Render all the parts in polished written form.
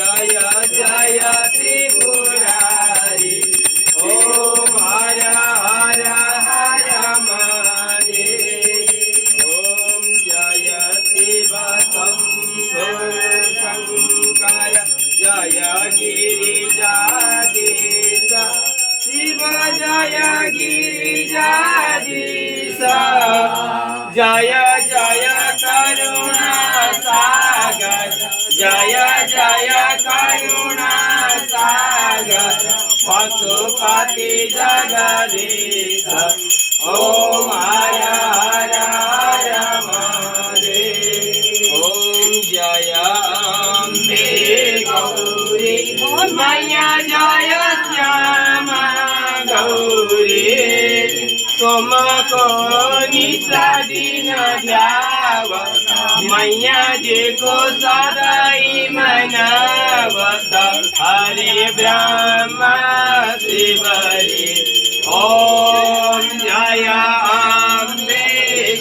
जय जय त्रिपुरारी ओम हर हर हर महादेव ओम जय शिव शंभो शंकर जय गिरिजाधीश शिव जय गिरिजाधीश जय जय करुणा सागर जय जय करुणा सागर पशुपति जगदीश ओम हर हर हर महादेव ओम जय अम्बे गौरी मैया जय श्यामा गौरी तुमको निशा दिन ध्याव मैया जी को सदाई मनावत हरे ब्रह्मा शिवरे ओम जय अम्बे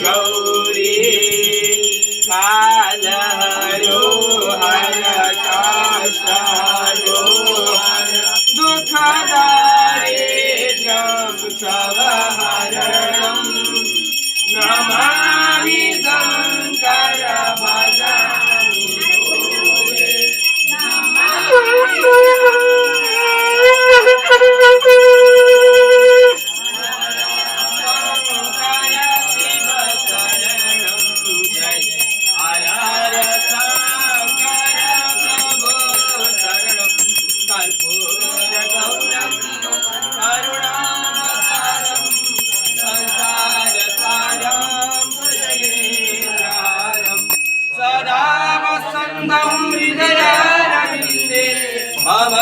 गौरी काल हरो हर काशरो दुख दारिद्र्यं सवहरणं नमामि शंकर भजामि भोले सदा वसन्तं हृदयारविन्दे भव